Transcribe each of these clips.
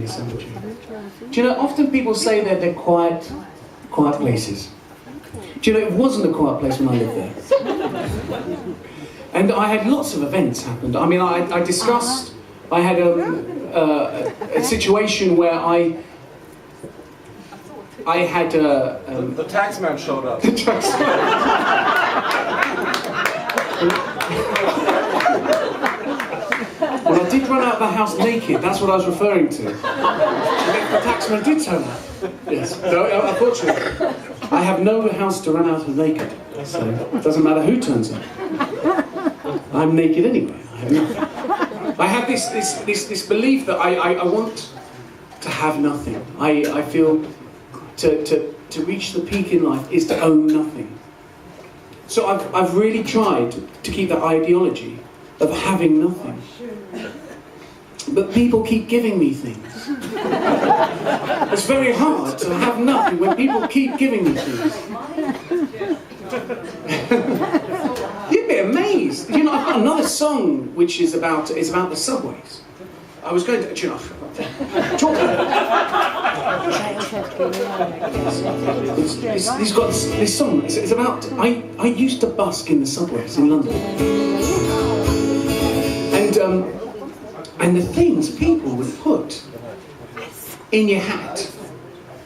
cemetery. Do you know, often people say that they're quiet places. Do you know, it wasn't a quiet place when I lived there. And I had lots of events happen. I mean, I discussed, I had a situation where I had the taxman showed up. The taxman. Well, I did run out of the house naked, that's what I was referring to. The taxman did turn up. Yes. So, unfortunately, I have no house to run out of naked. So it doesn't matter who turns up. I'm naked anyway. I have this belief that I want to have nothing. I feel to reach the peak in life is to own nothing. So I've really tried to keep that ideology of having nothing. But people keep giving me things. It's very hard to have nothing when people keep giving me things. You'd be amazed. You know, I've got another song which is about the subways. I was going to, you know, talk about it. He's got this song. It's about. I used to busk in the subways in London, and the things people would put in your hat,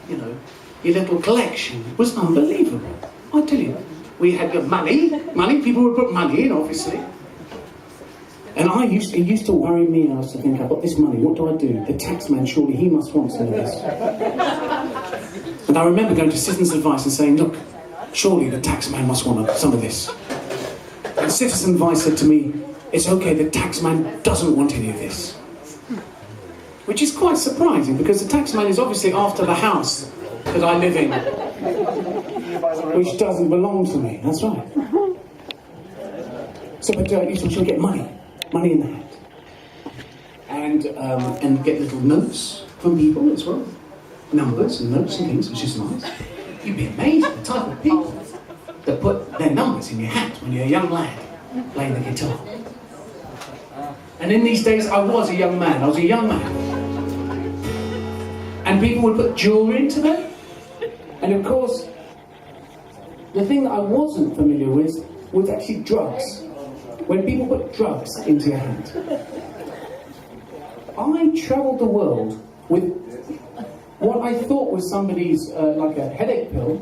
you know, your little collection was unbelievable. I tell you, we had money. People would put money in, obviously. And it used to worry me. I used to think, I've got this money, what do I do? The taxman, surely he must want some of this. And I remember going to Citizens Advice and saying, look, surely the taxman must want some of this. And Citizen Advice said to me, it's okay, the taxman doesn't want any of this. Which is quite surprising, because the taxman is obviously after the house that I live in, which doesn't belong to me, that's right. So but at least we should get money in the hat. And get little notes from people as well. Numbers and notes and things, which is nice. You'd be amazed at the type of people that put their numbers in your hat when you're a young lad playing the guitar. And in these days, I was a young man. And people would put jewellery into them. And of course, the thing that I wasn't familiar with was actually drugs. When people put drugs into your hand. I travelled the world with what I thought was somebody's, like a headache pill.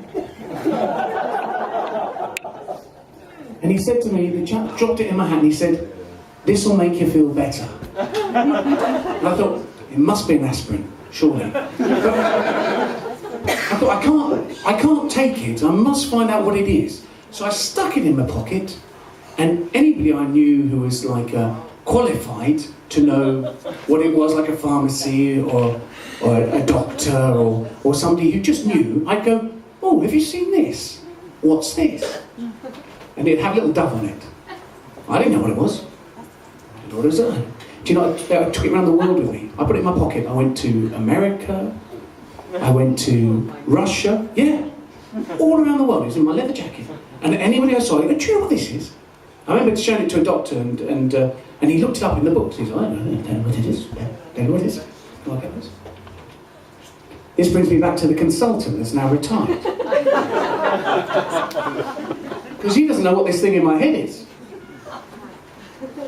And he said to me, the chap dropped it in my hand, and he said, this will make you feel better. And I thought, it must be an aspirin, surely. I thought, I can't take it, I must find out what it is. So I stuck it in my pocket, and anybody I knew who was like qualified to know what it was, like a pharmacy or a doctor or somebody who just knew, I'd go, oh, have you seen this? What's this? And it'd have a little dove on it. I didn't know what it was. I thought it was Do you know, I took it around the world with me. I put it in my pocket. I went to America. I went to Russia. Yeah. All around the world. It was in my leather jacket. And anybody I saw, I go, do you know what this is? I remember showing it to a doctor and he looked it up in the books. He's like, I don't know what it is. Don't know what it is. Can I get this? This brings me back to the consultant that's now retired. Because he doesn't know what this thing in my head is.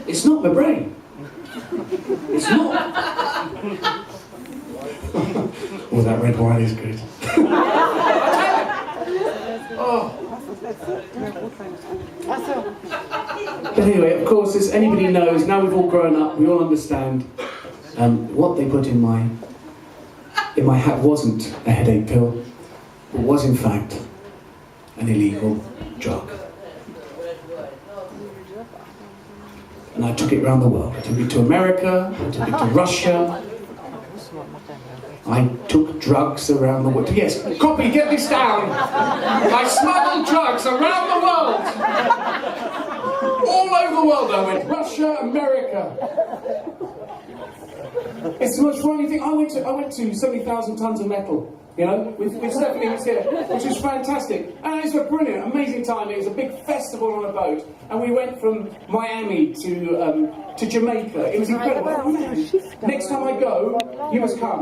It's not my brain. It's not. Oh, that red wine is good. Oh. But anyway, of course, as anybody knows, now we've all grown up, we all understand what they put in my hat wasn't a headache pill, but was in fact an illegal drug. And I took it around the world. I took it to America, I took it to Russia. I took drugs around the world. Yes, copy, get this down. I smuggled drugs around the world. All over the world I went. Russia, America. It's the most funny thing. I went to 70,000 tons of metal, you know, with Stephanie was here, which was fantastic. And it was a brilliant, amazing time. It was a big festival on a boat. And we went from Miami to Jamaica. It was incredible. Oh, man. Next time I go, you must come.